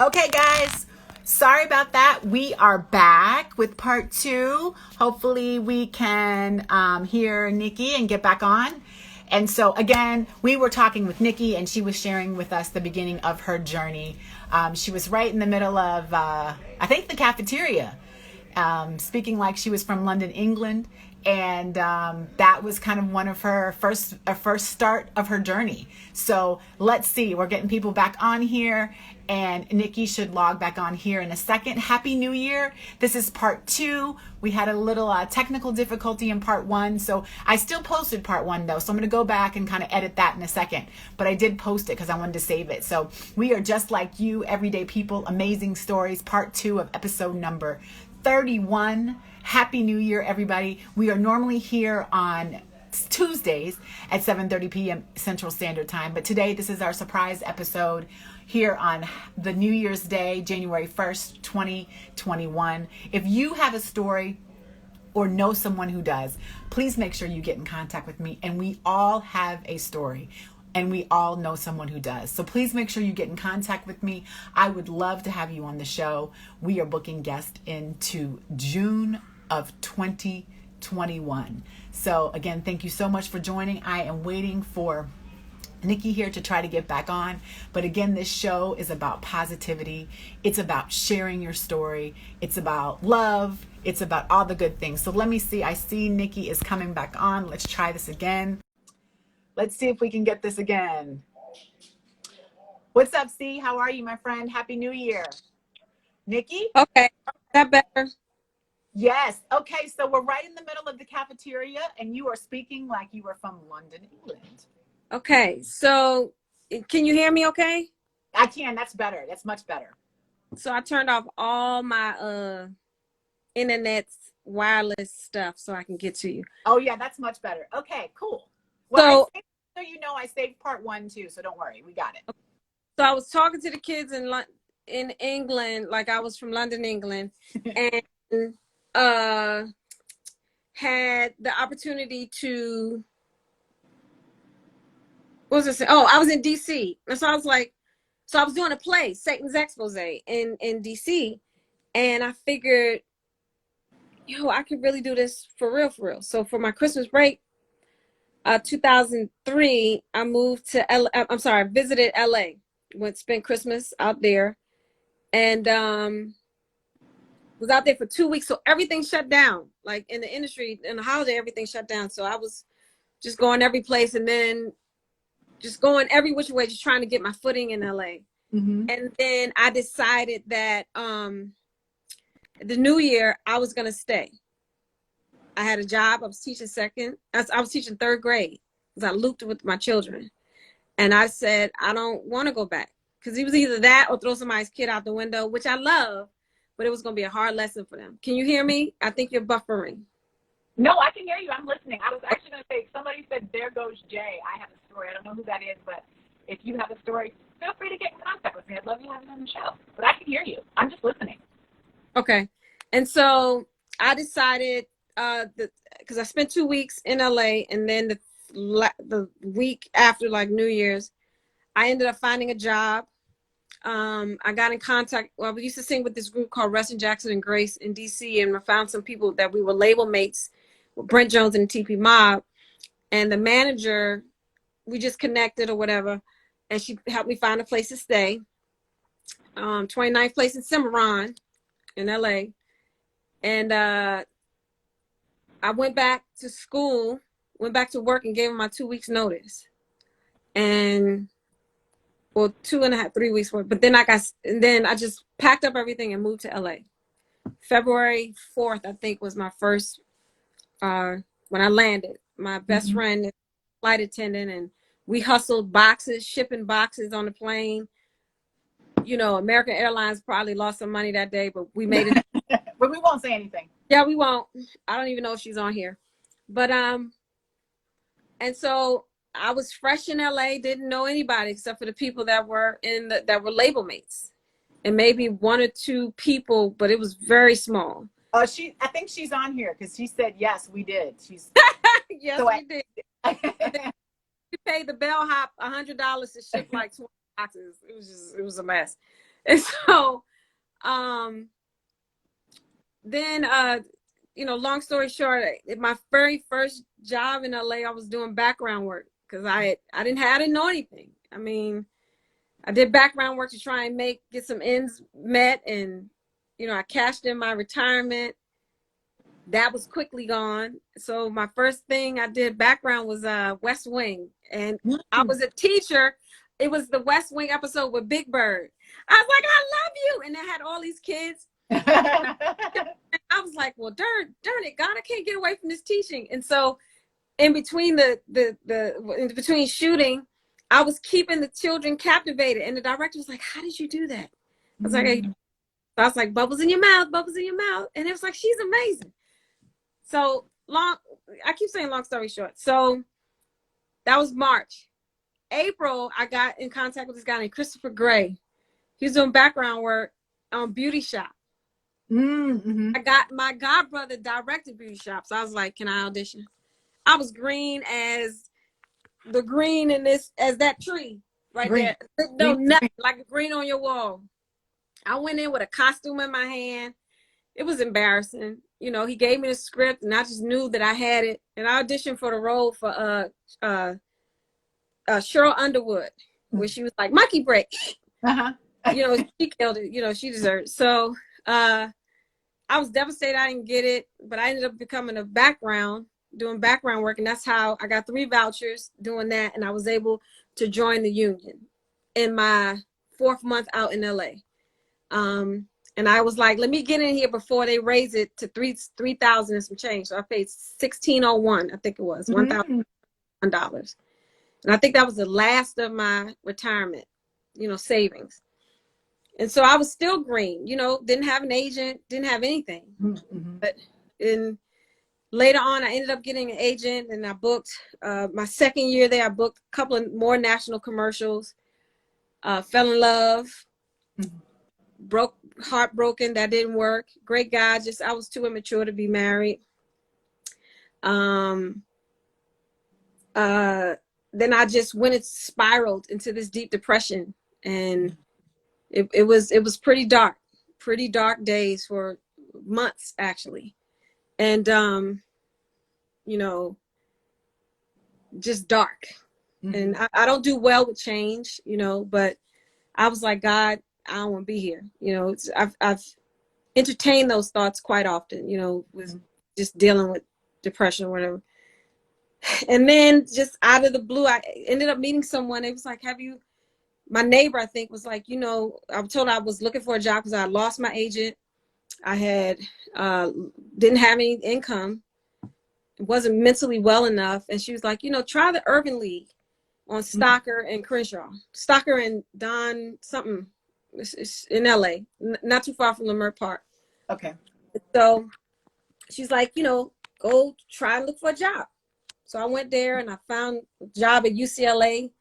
Okay, guys, sorry about that. We are back with part two. Hopefully, we can hear Nikki and get back on. And so, again, we were talking with Nikki, and she was sharing with us the beginning of her journey. She was right in the middle of, I think, the cafeteria, speaking like she was from London, England. And that was kind of one of her first start of her journey. So let's see, we're getting people back on here, and Nikki should log back on here in a second. Happy New Year. This is part two. We had a little technical difficulty in part one, so I still posted part one though, so I'm going to go back and kind of edit that in a second, but I did post it because I wanted to save it. So we are just like you, everyday people, amazing stories, part two of episode number 31. Happy New Year, everybody. We are normally here on Tuesdays at 7:30 p.m. Central Standard Time, but today this is our surprise episode here on the New Year's Day, January 1st, 2021. If you have a story or know someone who does, please make sure you get in contact with me. And we all have a story, and we all know someone who does. So please make sure you get in contact with me. I would love to have you on the show. We are booking guests into June of 2021. So again, thank you so much for joining. I am waiting for Nikki here to try to get back on. But again, this show is about positivity. It's about sharing your story. It's about love. It's about all the good things. So let me see. I see Nikki is coming back on. Let's try this again. Let's see if we can get this again. What's up, C? How are you, my friend? Happy New Year. Nikki? Okay, is that better? Yes. Okay, so we're right in the middle of the cafeteria, and you are speaking like you are from London, England. Okay, so can you hear me okay? I can. That's better. That's much better. So I turned off all my internet's wireless stuff so I can get to you. Oh, yeah, that's much better. Okay, cool. So, So you know I saved part one, too, so don't worry. We got it. so I was talking to the kids in England, like I was from London, England, and had the opportunity to, what was I saying? Oh, I was in DC. And so I was like, so I was doing a play, Satan's Expose in DC. And I figured, I could really do this for real, for real. So for my Christmas break, 2003, I moved to visited LA, spent Christmas out there, and was out there for 2 weeks. So everything shut down, like in the industry, in the holiday, everything shut down. So I was just going every place, and then just going every which way, just trying to get my footing in LA. Mm-hmm. And then I decided that the new year I was gonna stay. I had a job. I was teaching I was teaching third grade because I looped with my children. And I said, I don't want to go back, because it was either that or throw somebody's kid out the window, which I love, but it was going to be a hard lesson for them. Can you hear me? I think you're buffering. No, I can hear you. I'm listening. I was actually going to say, somebody said, there goes Jay. I have a story. I don't know who that is, but if you have a story, feel free to get in contact with me. I'd love you having on the show. But I can hear you. I'm just listening. Okay. And so I decided, because I spent 2 weeks in LA, and then the week after, like New Year's, I ended up finding a job. I got in contact. Well, we used to sing with this group called Rustin Jackson and Grace in DC, and I found some people that we were label mates with Brent Jones and TP Mob. And the manager, we just connected or whatever, and she helped me find a place to stay. 29th place in Cimarron in LA. And I went back to school, went back to work, and gave him my 2 weeks notice. And, well, 2.5, 3 weeks work. But then I just packed up everything and moved to LA. February 4th, I think, was my first, when I landed. My best friend is a flight attendant, and we hustled boxes, shipping boxes on the plane. You know, American Airlines probably lost some money that day, but we made it. But we won't say anything. Yeah, we won't. I don't even know if she's on here. But and so I was fresh in LA, didn't know anybody except for the people that were label mates, and maybe one or two people, but it was very small. I think she's on here because she said yes, we did. She's yes, so we did. We paid the bellhop $100 to ship like 20 boxes. It was a mess. And so, um, then, long story short, my very first job in LA, I was doing background work because I didn't know anything. I mean, I did background work to try and get some ends met, and I cashed in my retirement. That was quickly gone. So my first thing I did background was West Wing, and I was a teacher. It was the West Wing episode with Big Bird. I was like, I love you, and they had all these kids. I was like, well, darn it, God, I can't get away from this teaching. And so, in between between shooting, I was keeping the children captivated, and the director was like, "How did you do that?" I was like, "Bubbles in your mouth, bubbles in your mouth," and it was like, "She's amazing." So I keep saying long story short. So that was March. April, I got in contact with this guy named Christopher Gray. He was doing background work on Beauty Shop. Mm-hmm. I got my godbrother directed Beauty Shop, so I was like, "Can I audition?" I was green as the green in this as that tree right Green. there. No, nothing like a green on your wall. I went in with a costume in my hand. It was embarrassing. He gave me the script, and I just knew that I had it. And I auditioned for the role for Cheryl Underwood, where she was like monkey break. She killed it. She deserved it. So I was devastated I didn't get it, but I ended up becoming doing background work, and that's how I got 3 vouchers doing that, and I was able to join the union in my 4th month out in LA. And I was like, let me get in here before they raise it to 3,000 and some change. So I paid $1,601, I think it was $1,001, and I think that was the last of my retirement, savings. And so I was still green, didn't have an agent, didn't have anything. Mm-hmm. But later on, I ended up getting an agent, and I booked my 2nd year there. I booked a couple of more national commercials. Fell in love, heartbroken. That didn't work. Great guy. I was too immature to be married. Then I just spiraled into this deep depression, and it was pretty dark days for months actually. And just dark. Mm-hmm. And I don't do well with change, but I was like, God, I don't want to be here. I've entertained those thoughts quite often, with just dealing with depression or whatever. And then just out of the blue, I ended up meeting someone. It was like, my neighbor, I think, was like, I was told I was looking for a job because I lost my agent. I had didn't have any income, wasn't mentally well enough, and she was like, try the Urban League on Stocker and Crenshaw. Stocker and Don something. It's in LA, not too far from Leimert Park. Okay. So she's like, go try and look for a job. So I went there and I found a job at UCLA,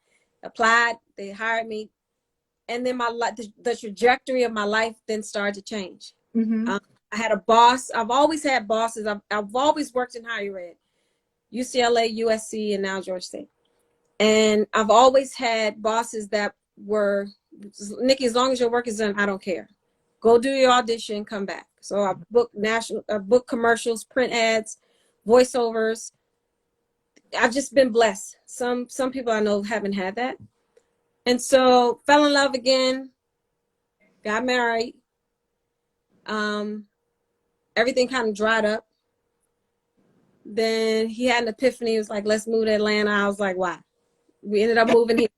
applied, they hired me, and then the trajectory of my life then started to change. Mm-hmm. I had a boss. I've always had bosses. I've always worked in higher ed, UCLA, USC, and now Georgia State. And I've always had bosses that were, Nikki, as long as your work is done, I don't care. Go do your audition, come back. So I booked commercials, print ads, voiceovers. I've just been blessed. Some people I know haven't had that. And so fell in love again, got married. Everything kind of dried up. Then he had an epiphany. He was like, let's move to Atlanta. I was like, why? We ended up moving here.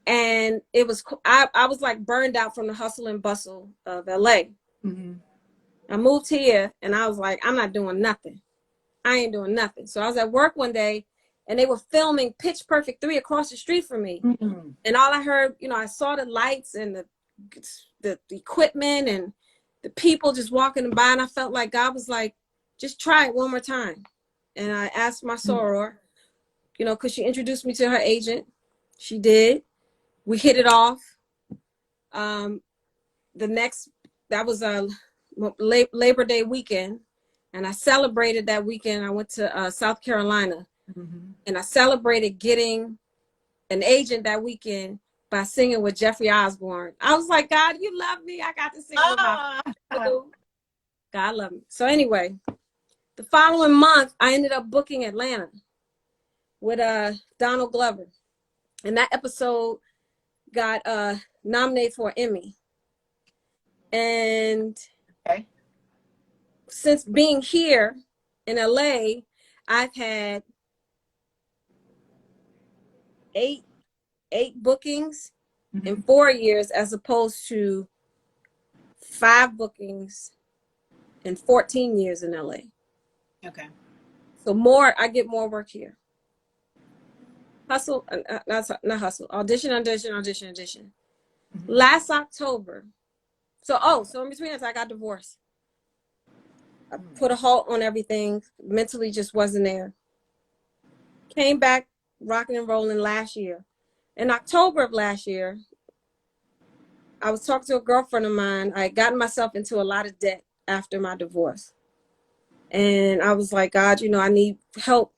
And it was, I was like burned out from the hustle and bustle of LA. Mm-hmm. I moved here and I was like, I'm not doing nothing. I ain't doing nothing. So I was at work one day and they were filming Pitch Perfect 3 across the street from me. Mm-hmm. And all I heard, I saw the lights and the equipment and the people just walking by, and I felt like God was like, just try it one more time. And I asked my soror, could she introduce me to her agent? She did. We hit it off. That was a Labor Day weekend, and I celebrated that weekend. I went to South Carolina, and I celebrated getting an agent that weekend by singing with Jeffrey Osborne. I was like, God, you love me. I got to sing with my God love me. So anyway, the following month, I ended up booking Atlanta with Donald Glover. And that episode got nominated for an Emmy. And okay. Since being here in LA, I've had eight bookings in 4 years, as opposed to 5 bookings in 14 years in LA. Okay. So I get more work here. Hustle, not hustle. Audition. Last October. So in between us, I got divorced. I put a halt on everything. Mentally just wasn't there. Came back rocking and rolling last year. In October of last year, I was talking to a girlfriend of mine. I had gotten myself into a lot of debt after my divorce. And I was like, God, I need help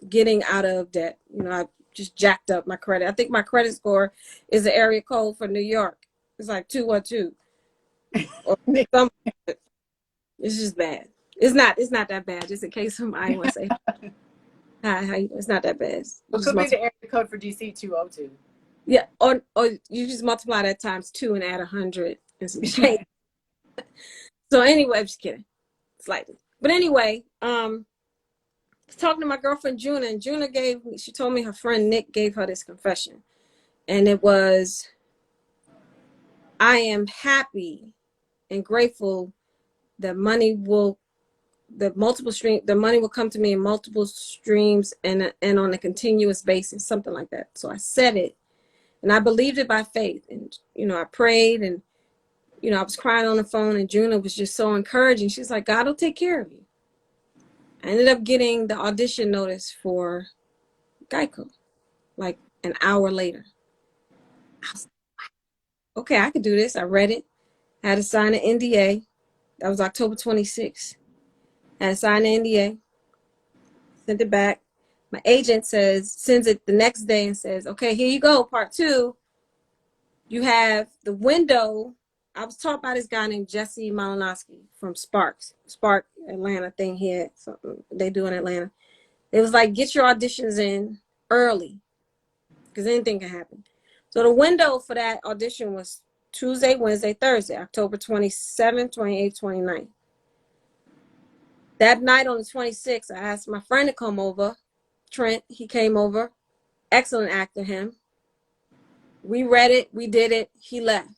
getting out of debt. I just jacked up my credit. I think my credit score is the area code for New York. It's like 212. Or something. It's just bad. It's not that bad. Just in case somebody want to say, hi, it's not that bad. It could be the area code for DC 202. Yeah, or you just multiply that times 2 and add 100 and some change. So anyway, I'm just kidding, slightly. But anyway, I was talking to my girlfriend Juna, and she told me her friend Nick gave her this confession, and it was, I am happy and grateful that the money will come to me in multiple streams and on a continuous basis, something like that. So I said it, and I believed it by faith. And, I prayed, and, I was crying on the phone, and Juna was just so encouraging. She's like, God will take care of you. I ended up getting the audition notice for Geico, like an hour later. I was like, okay, I could do this. I read it. I had to sign an NDA. That was October 26th. I had to sign an NDA. Sent it back. My agent sends it the next day and says, okay, here you go, part 2. You have the window. I was taught by this guy named Jesse Malinowski from Spark Atlanta thing here. Something they do in Atlanta. It was like, get your auditions in early because anything can happen. So the window for that audition was Tuesday, Wednesday, Thursday, October 27th, 28th, 29th. That night on the 26th, I asked my friend to come over. Trent, he came over. Excellent actor, him. We read it. We did it. He left.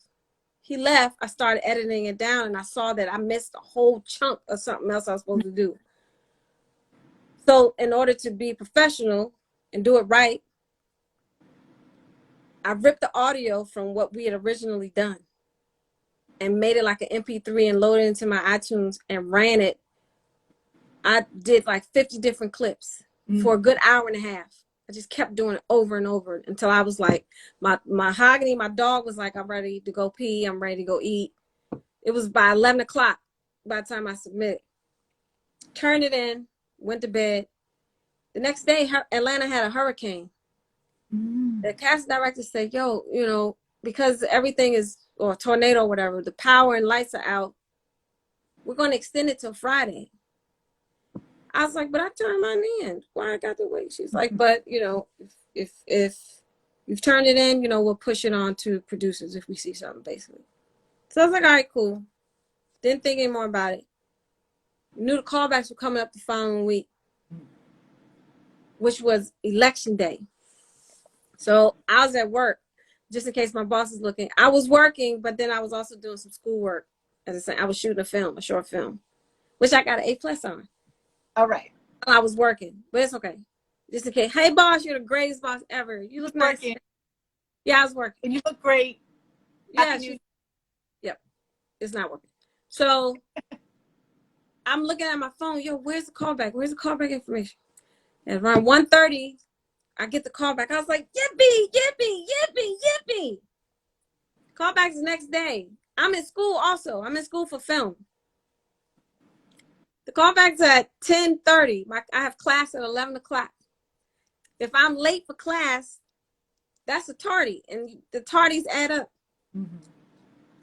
I started editing it down, and I saw that I missed a whole chunk of something else I was supposed to do. So in order to be professional and do it right, I ripped the audio from what we had originally done and made it like an MP3 and loaded it into my iTunes and ran it. I did like 50 different clips for a good hour and a half. I just kept doing it over and over until I was like, my Mahogany, my dog, was like, I'm ready to go pee. I'm ready to go eat. It was by 11 o'clock by the time I submitted. Turned it in, went to bed. The next day, Atlanta had a hurricane. The casting director said, yo, because everything is, or tornado or whatever, the power and lights are out, we're going to extend it till Friday. I was like, but I turned mine in. Why I got to wait? She's like, but, if you've turned it in, we'll push it on to producers if we see something, basically. So I was like, all right, cool. Didn't think any more about it. Knew the callbacks were coming up the following week, which was election day. So I was at work, just in case my boss is looking. I was working, but then I was also doing some schoolwork. As I said, I was shooting a short film, which I got an A+ on. All right. I was working, but it's okay. Just in case. Hey, boss, you're the greatest boss ever. You look nice. Yeah, I was working. And you look great. Yeah. Yep. It's not working. So I'm looking at my phone. Yo, where's the callback? Where's the callback information? And around 1:30, I get the callback. I was like, yippee, yippee, yippee, yippee. Callback's the next day. I'm in school also. I'm in school for film. The callback's at 10:30. I have class at 11 o'clock. If I'm late for class, that's a tardy, and the tardies add up. Mm-hmm.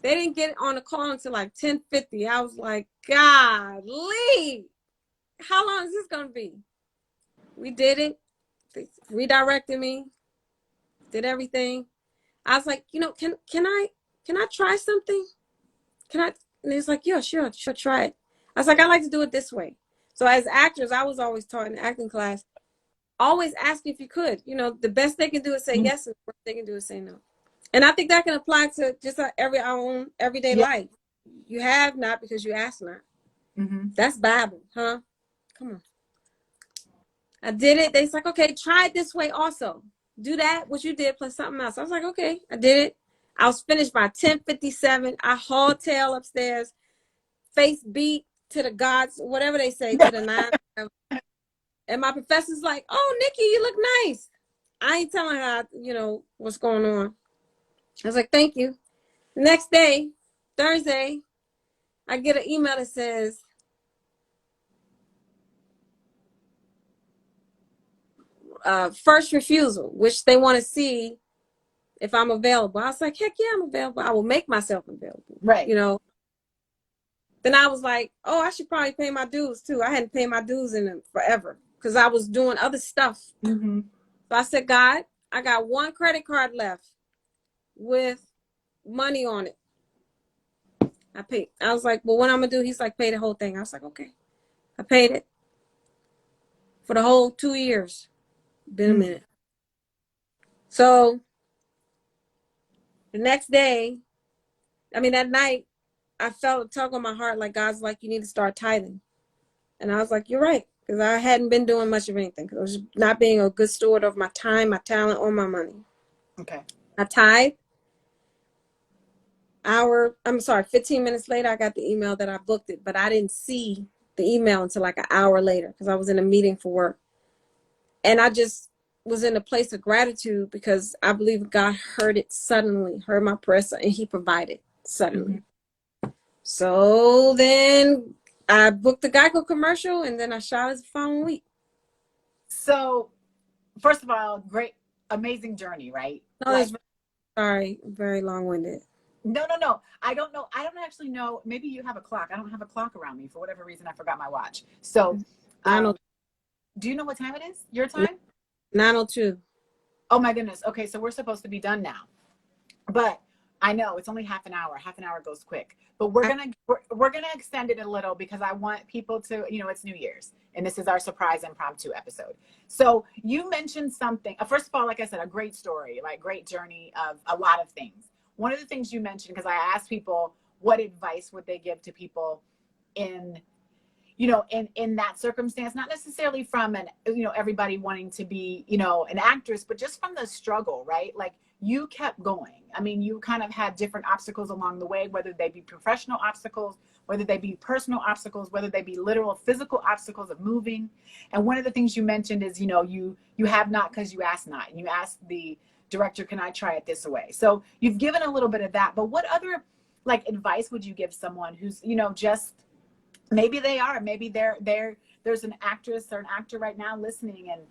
They didn't get on the call until like 10:50. I was like, golly, how long is this gonna be? We did it. They redirected me, did everything. I was like, can I try something? Can I? And he's like, yeah, sure, try it. I was like, I like to do it this way. So as actors, I was always taught in acting class, always ask if you could. The best they can do is say yes, and the worst they can do is say no. And I think that can apply to just our own everyday life. You have not because you ask not. Mm-hmm. That's Bible, huh? Come on. I did it. They's like, okay, try it this way also. Do that, what you did, plus something else. I was like, okay, I did it. I was finished by 10:57. I hauled tail upstairs, face beat to the gods, whatever they say, to the nine. And my professor's like, oh, Nikki, you look nice. I ain't telling her, what's going on. I was like, thank you. The next day, Thursday, I get an email that says, first refusal, which they want to see if I'm available. I was like, heck yeah, I'm available. I will make myself available. Right. Then I was like, oh, I should probably pay my dues too. I hadn't paid my dues in them forever because I was doing other stuff. Mm-hmm. So I said, God, I got one credit card left with money on it. I paid. I was like, well, what I'm going to do? He's like, pay the whole thing. I was like, okay. I paid it for the whole 2 years. Been a minute. So the next day, that night, I felt a tug on my heart, like God's like, you need to start tithing. And I was like, you're right. Because I hadn't been doing much of anything. Because I was not being a good steward of my time, my talent, or my money. Okay. I tithe. 15 minutes later, I got the email that I booked it. But I didn't see the email until like an hour later. Because I was in a meeting for work. And I just was in a place of gratitude because I believe God heard it suddenly, heard my prayer, and he provided suddenly. Mm-hmm. So then I booked the Geico commercial and then I shot as the following week. So first of all, great, amazing journey, right? No, sorry, very long-winded. No. I don't know. I don't actually know. Maybe you have a clock. I don't have a clock around me. For whatever reason, I forgot my watch. So do you know what time it is? Your time? 9:02. Oh my goodness. Okay, so we're supposed to be done now. But I know it's only half an hour. Half an hour goes quick. But we're gonna extend it a little because I want people to, it's New Year's and this is our surprise impromptu episode. So you mentioned something. First of all, like I said, a great story, like great journey of a lot of things. One of the things you mentioned, because I asked people what advice would they give to people in that circumstance, not necessarily from everybody wanting to be, an actress, but just from the struggle, right? Like you kept going. I mean, you kind of had different obstacles along the way, whether they be professional obstacles, whether they be personal obstacles, whether they be literal physical obstacles of moving. And one of the things you mentioned is, you have not because you asked not, and you asked the director, can I try it this way? So you've given a little bit of that, but what other advice would you give someone who's, just maybe there's an actress or an actor right now listening and,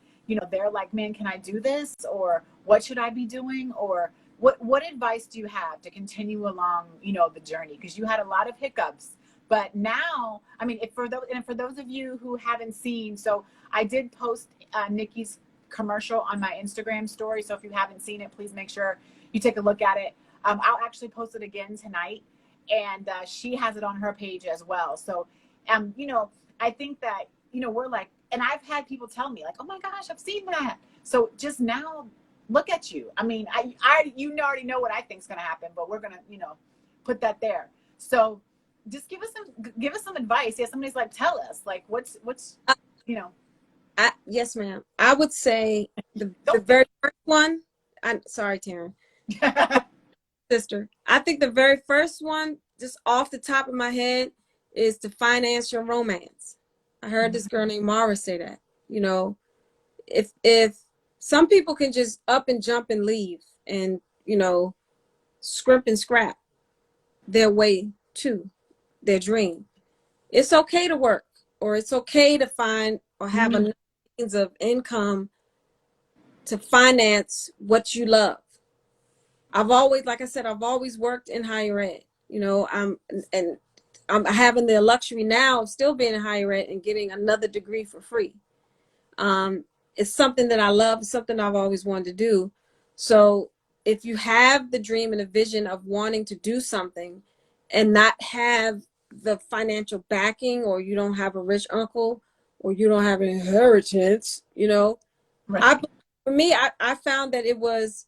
they're like, man, can I do this? Or what should I be doing? Or what advice do you have to continue along, the journey? Because you had a lot of hiccups, but now, for those of you who haven't seen, so I did post Nikki's commercial on my Instagram story. So if you haven't seen it, please make sure you take a look at it. I'll actually post it again tonight. And she has it on her page as well. So, I think that, we're like, and I've had people tell me like, oh my gosh, I've seen that. So just now, look at you. You already know what I think is going to happen, but we're going to, put that there. So just give us some advice. Yeah. Somebody's like, tell us like, what's, Yes, ma'am. I would say the very first one, I'm sorry, Taryn. Sister, I think the very first one, just off the top of my head, is to finance your romance. I heard this girl named Mara say that. If some people can just up and jump and leave and, scrimp and scrap their way to their dream, it's okay to work, or it's okay to find or have a means of income to finance what you love. I've always, like I said, I've always worked in higher ed. You know, and I'm having the luxury now of still being in higher ed and getting another degree for free. Um, it's something that I love, something I've always wanted to do. So if you have the dream and the vision of wanting to do something and not have the financial backing, or you don't have a rich uncle, or you don't have an inheritance, you know, Right. for me, I found that it was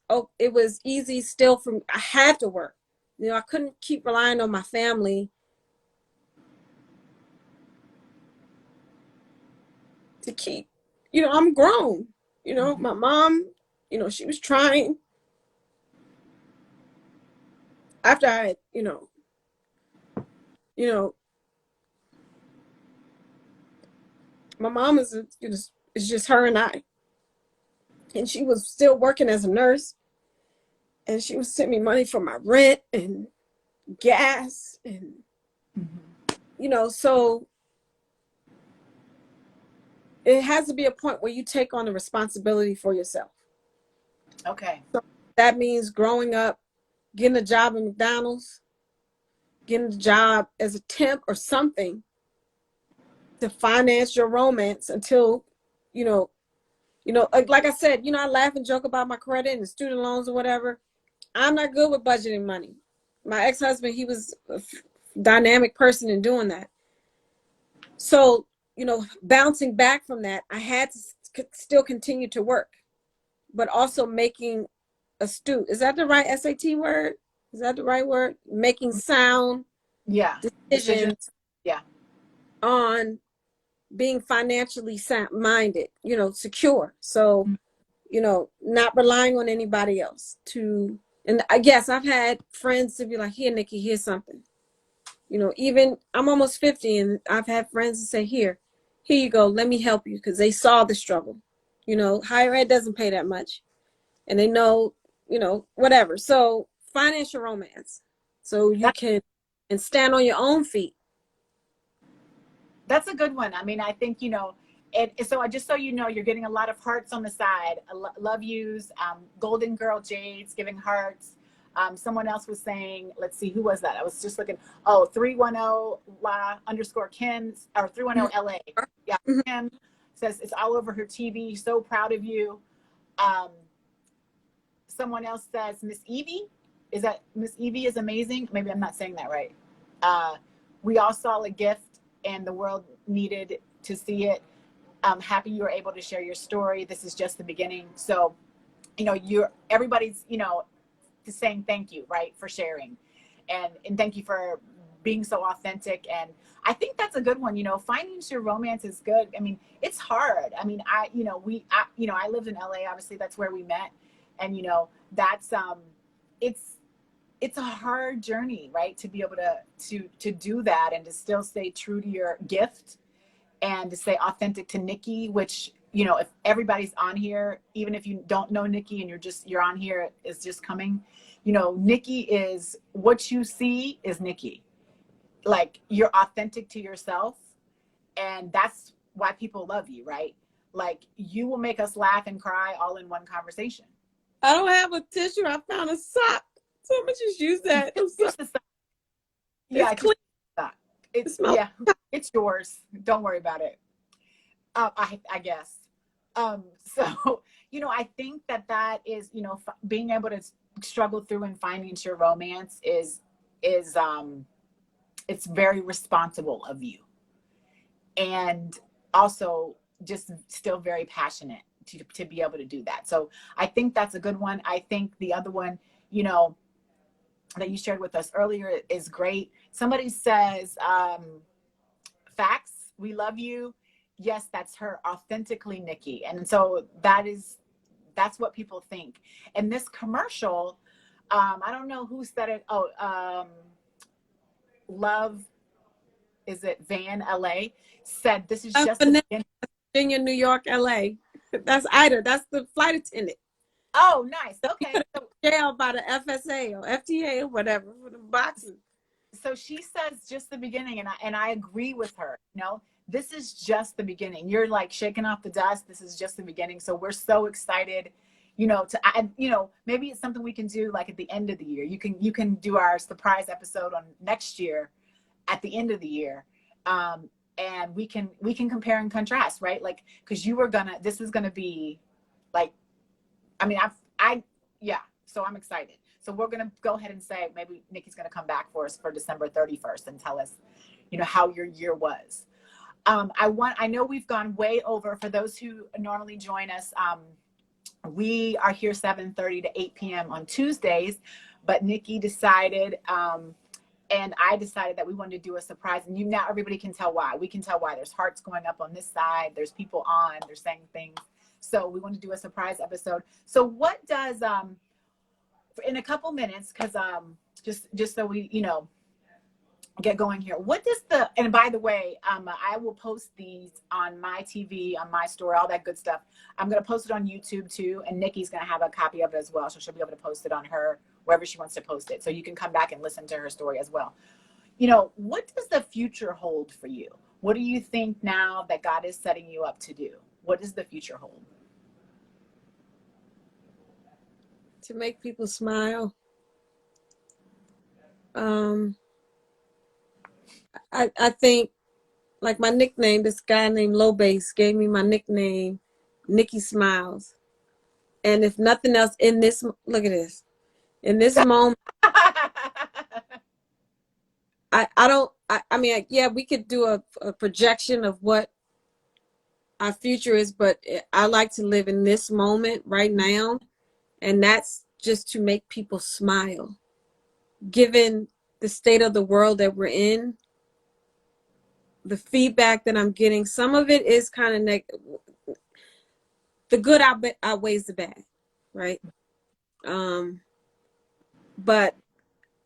easy still from, I had to work. You know, I couldn't keep relying on my family to keep, you know, I'm grown. You know, Mhm. my mom, you know, she was trying after I, you know, my mom is just her and I. And she was still working as a nurse, and she was sending me money for my rent and gas and, Mhm. you know, so it has to be a point where you take on the responsibility for yourself. Okay. So that means growing up, getting a job at McDonald's, getting a job as a temp or something to finance your romance until, you know, like I said, you know, I laugh and joke about my credit and student loans or whatever. I'm not good with budgeting money. My ex-husband, he was a dynamic person in doing that. So, you know, bouncing back from that, I had to still continue to work, but also making astute. Is that the right SAT word? Is that the right word? Making sound Yeah. Decision. decisions Yeah. on being financially minded, you know, secure. So, you know, not relying on anybody else to, and I guess I've had friends to be like, here, Nikki, here's something. You know, even I'm almost 50 and I've had friends to say, here you go, let me help you, because they saw the struggle. You know, higher ed doesn't pay that much and they know, you know, whatever. So financial romance. So you That can and stand on your own feet. that's a good one. I mean, I think, so I just so you know, you're getting a lot of hearts on the side. Love yous, Golden Girl Jades giving hearts. Someone else was saying, let's see, who was that? I was just looking. Oh, 310 la underscore Kim, or 310 LA. Yeah, Mhm. Kim says it's all over her TV. So proud of you. Um, Someone else says Miss Evie. Is that Miss Evie is amazing? Maybe I'm not saying that right. Uh, we all saw a gift and the world needed to see it. I'm happy you were able to share your story. This is just the beginning. So, everybody's, saying thank you, right, for sharing. And thank you for being so authentic. And I think that's a good one. Finding your romance is good. I mean, it's hard. I mean, I lived in LA, obviously that's where we met. And, that's, it's, it's a hard journey, right? To be able to do that and to still stay true to your gift and to stay authentic to Nikki, which, if everybody's on here, even if you don't know Nikki and you're on here, is just coming, Nikki is what you see is Nikki. Like, you're authentic to yourself, and that's why people love you, right? Like, you will make us laugh and cry all in one conversation. I don't have a tissue. I found a sock. So I'm gonna just use that. I'm sorry. Use the stuff. It's Yeah, just clean. It it's smells. yeah, it's yours. Don't worry about it. I guess. So, I think that is, being able to struggle through and finding your romance is it's very responsible of you, and also just still very passionate to be able to do that. So I think that's a good one. I think the other one, that you shared with us earlier is great. Somebody says, facts, we love you. Yes, that's her, authentically Nikki. And so that's what people think. And this commercial, I don't know who said it. Oh, love, is it Van LA, said this is just the Vanessa, beginning. Virginia, New York, LA. That's Ida. That's the flight attendant. Oh, nice. Okay. So Jail by the FSA or FTA or whatever for the boxing. she says just the beginning, and I agree with her. This is just the beginning. You're like shaking off the dust. This is just the beginning. So we're so excited, you know, to add, you know, maybe it's something we can do like at the end of the year. You can do our surprise episode on next year at the end of the year. And we can compare and contrast, right? Like, because this is gonna be like, I mean, yeah. So I'm excited. So we're gonna go ahead and say maybe Nikki's gonna come back for us for December 31st and tell us, you know, how your year was. I know we've gone way over. For those who normally join us, we are here 7:30 to 8 p.m. on Tuesdays, but Nikki decided, and I decided that we wanted to do a surprise. And now everybody can tell why. We can tell why. There's hearts going up on this side. There's people on. They're saying things. So we want to do a surprise episode. So what does in a couple minutes, because just so we, you know, get going here. What does and by the way, I will post these on my TV, on my story, all that good stuff. I'm going to post it on YouTube too. And Nikki's going to have a copy of it as well. So she'll be able to post it on her, wherever she wants to post it. So you can come back and listen to her story as well. You know, what does the future hold for you? What do you think now that God is setting you up to do? What does the future hold? To make people smile. I think, like, my nickname, this guy named Low Bass gave me my nickname, Nikki Smiles. And if nothing else, look at this. In this moment, I mean, yeah, we could do a projection of what our future is, but I like to live in this moment right now. And that's just to make people smile. Given the state of the world that we're in, the feedback that I'm getting, some of it is kind of negative. The good outweighs the bad, right? But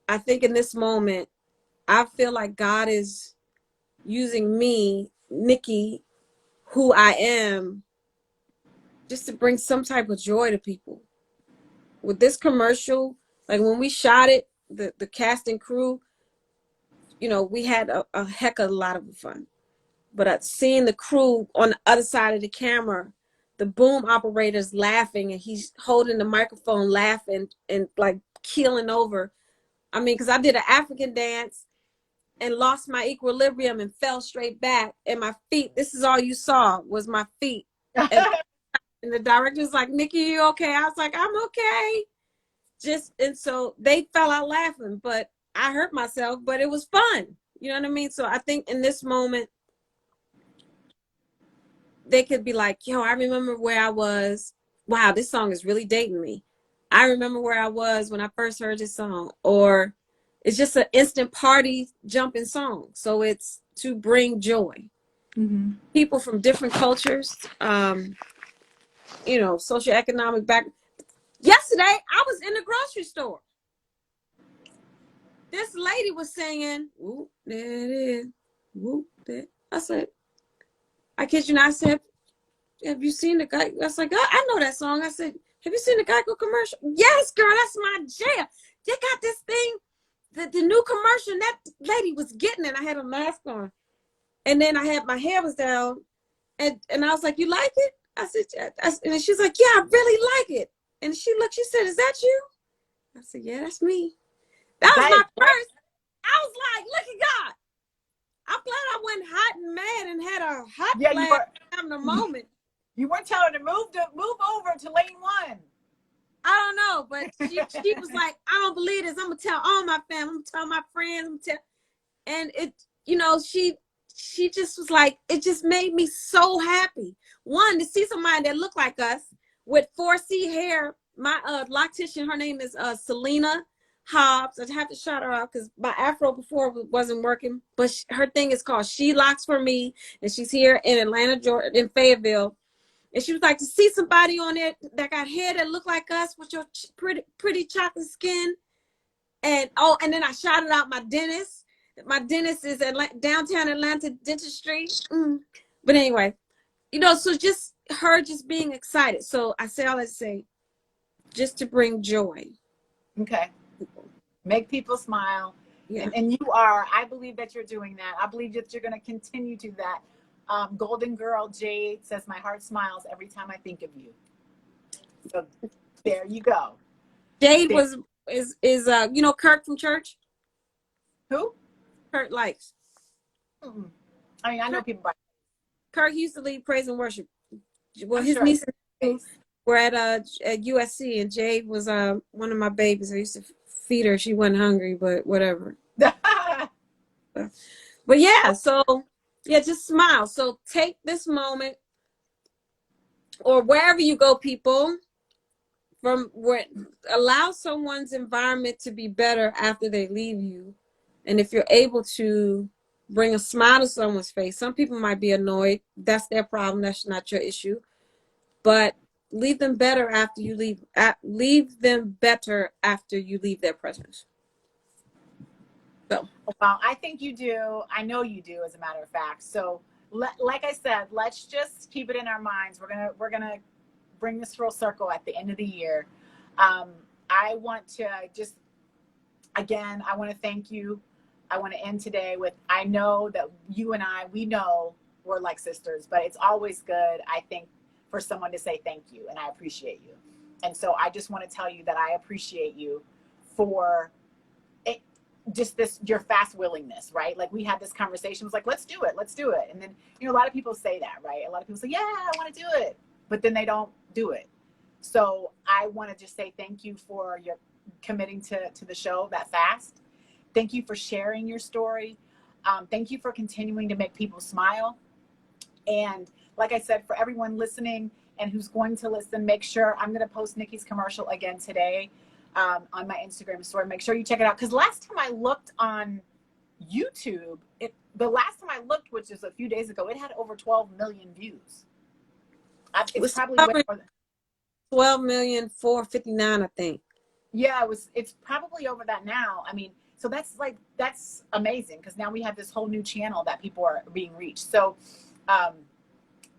I think in this moment, I feel like God is using me, Nikki, who I am, just to bring some type of joy to people. With this commercial, like when we shot it, the cast and crew, you know, we had a heck of a lot of fun. But seeing the crew on the other side of the camera, the boom operator's laughing and he's holding the microphone laughing and like keeling over. I mean, because I did an African dance and lost my equilibrium and fell straight back. And my feet, this is all you saw was my feet. And the director's like, Nikki, you okay? I was like, I'm okay. And so they fell out laughing, but I hurt myself, but it was fun. You know what I mean? So I think in this moment, they could be like, yo, I remember where I was. Wow, this song is really dating me. I remember where I was when I first heard this song. Or it's just an instant party jumping song. So it's to bring joy. Mm-hmm. People from different cultures, you know, socioeconomic background. Yesterday, I was in the grocery store. This lady was singing, whoop, there it is, whoop, there. I said, I kid you not, I said, have you seen the guy? I was like, I know that song. I said, have you seen the Geico commercial? Yes, girl, that's my jam. They got this thing, the new commercial, and that lady was getting it. I had a mask on. And then my hair was down. And I was like, you like it? I said, yeah. And she's like, yeah, I really like it. And she said, is that you? I said, yeah, that's me. That was my first. I was like, look at God. I'm glad I wasn't hot and mad and had a hot flash having a moment. You weren't telling her to move over to lane 1. I don't know, but she was like, I don't believe this. I'm gonna tell all my family. I'm gonna tell my friends. And it, you know, she just was like, it just made me so happy. One, to see somebody that looked like us with 4C hair. My loctician, her name is Selena Hobbs. I have to shout her out because my afro before wasn't working, but her thing is called She Locks for Me, and she's here in Atlanta, Georgia, in Fayetteville. And she was like, to see somebody on it that got hair that looked like us with your pretty chocolate skin. And then I shouted out my dentist. My dentist is at downtown Atlanta Dentistry. But anyway, you know, so just her just being excited. So I say all that to say, just to bring joy. Okay. Make people smile. Yeah. And you are, I believe that you're doing that. I believe that you're going to continue to do that. Golden Girl Jade says, my heart smiles every time I think of you. So There you go. Jade There. is you know Kirk from church? Who? Kirk likes. Mm-mm. I mean, I know people by Kirk used to lead praise and worship. Well, I'm his sure. niece and nephew were at USC, and Jade was one of my babies. I used to feed her. She wasn't hungry, but whatever. But yeah, so yeah, just smile. So take this moment, or wherever you go, people, from where allow someone's environment to be better after they leave you. And if you're able to bring a smile to someone's face, some people might be annoyed. That's their problem. That's not your issue. But leave them better after you leave. Leave them better after you leave their presence. So, Well, I think you do. I know you do, as a matter of fact. So, like I said, let's just keep it in our minds. We're gonna bring this full circle at the end of the year. I want to just again, I want to thank you. I want to end today with I know that you and we know we're like sisters, but it's always good, I think, for someone to say thank you and I appreciate you. And so I just want to tell you that I appreciate you for it, just this your fast willingness, right? Like we had this conversation, it was like, let's do it. And then, a lot of people say that, right? A lot of people say, yeah, I want to do it, but then they don't do it. So I want to just say thank you for your committing to the show that fast. Thank you for sharing your story. Thank you for continuing to make people smile. And like I said, for everyone listening and who's going to listen, make sure I'm going to post Nikki's commercial again today on my Instagram story. Make sure you check it out. Because last time I looked on YouTube, the last time I looked, which is a few days ago, it had over 12 million views. It's probably way more than 12,459,000, I think. Yeah, it's probably over that now. I mean, so that's amazing because now we have this whole new channel that people are being reached. So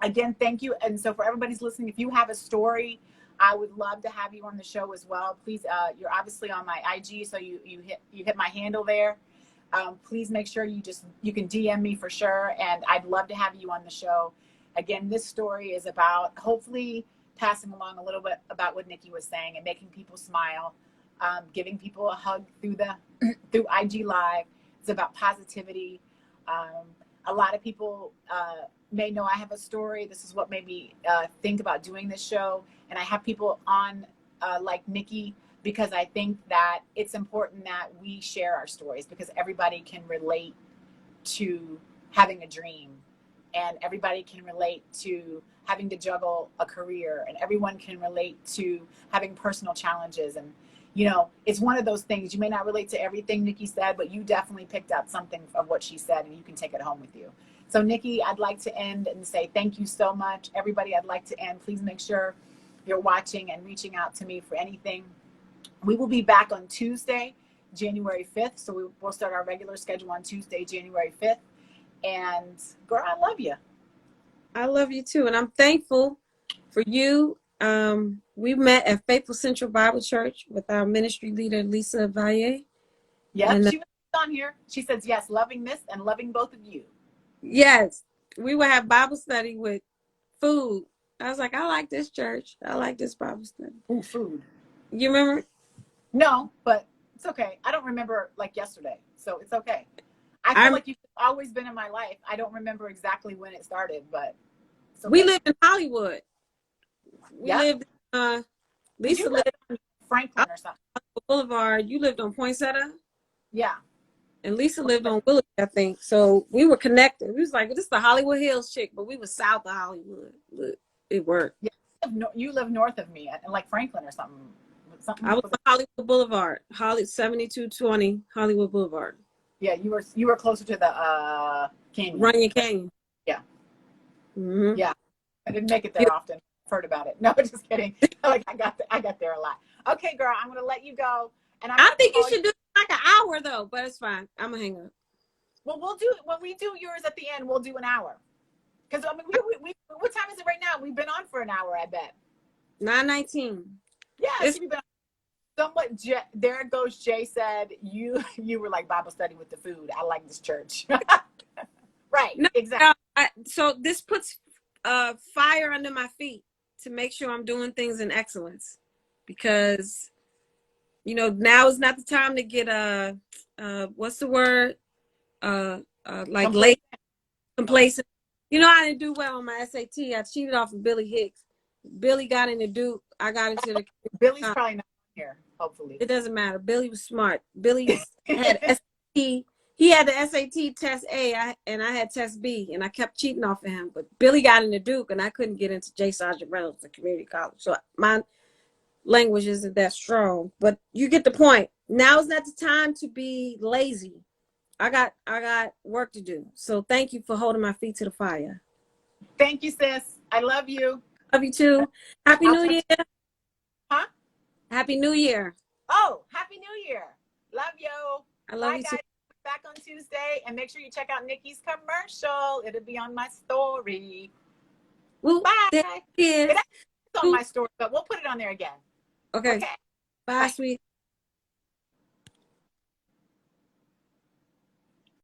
again, thank you. And so for everybody's listening, if you have a story, I would love to have you on the show as well. Please, you're obviously on my IG, so you hit my handle there. Please make sure you can DM me for sure, and I'd love to have you on the show. Again, this story is about hopefully passing along a little bit about what Nikki was saying and making people smile, giving people a hug through IG Live. It's about positivity. A lot of people may know I have a story. This is what made me think about doing this show. And I have people on like Nikki because I think that it's important that we share our stories because everybody can relate to having a dream and everybody can relate to having to juggle a career and everyone can relate to having personal challenges. And, it's one of those things. You may not relate to everything Nikki said, but you definitely picked up something of what she said and you can take it home with you. So Nikki, I'd like to end and say thank you so much. Everybody, I'd like to end. Please make sure you're watching and reaching out to me for anything. We will be back on Tuesday, January 5th. So we'll start our regular schedule on Tuesday, January 5th. And girl, I love you. I love you too. And I'm thankful for you. We met at Faithful Central Bible Church with our ministry leader, Lisa Valle. Yep, she was on here. She says, yes, loving this and loving both of you. Yes, we would have Bible study with food. I was like, I like this church. I like this Bible study. Ooh, food. You remember? No, but it's okay. I don't remember like yesterday, so it's okay. I feel like you've always been in my life. I don't remember exactly when it started, but it's okay. We lived in Hollywood. We lived Lisa lived in Franklin or something. Boulevard. You lived on Poinsettia? Yeah. And Lisa lived on Willoughby, I think. So we were connected. We was like, this is the Hollywood Hills chick, but we were south of Hollywood. Look, it worked. Yeah. You live north of me, like Franklin or something. I was on Hollywood Boulevard, 7220 Hollywood Boulevard. Yeah, you were closer to the canyon. Runyon Canyon. Yeah. Mm-hmm. Yeah. I didn't make it there often. I've heard about it. No, just kidding. Like I got there a lot. Okay, girl, I'm gonna let you go. And I think you should do like an hour though, but it's fine. I'm gonna hang up. Well, we'll do when we do yours at the end. We'll do an hour. Because I mean, we what time is it right now? We've been on for an hour, I bet. 9:19. Yeah, we've been on. Somewhat. There goes Jay said you were like Bible study with the food. I like this church. Right. No, exactly. So this puts fire under my feet to make sure I'm doing things in excellence. because now is not the time to get what's the word? Like late complacent. I didn't do well on my SAT. I cheated off of Billy Hicks. Billy got into Duke. I got into the. Billy's probably not here. Hopefully, it doesn't matter. Billy was smart. Billy had SAT. He had the SAT test A, and I had test B, and I kept cheating off of him. But Billy got into Duke, and I couldn't get into J. Sargent Reynolds, the community college. So my language isn't that strong. But you get the point. Now is not the time to be lazy. I got work to do. So thank you for holding my feet to the fire. Thank you, sis. I love you. Love you too. Happy New Year. Huh? Happy New Year. Oh, Happy New Year. Love you. I love Bye, you guys. too. Back on Tuesday, and make sure you check out Nikki's commercial. It'll be on my story. Well, Bye. there it is. It's on my story, but we'll put it on there again. Okay. Okay. Bye, sweet.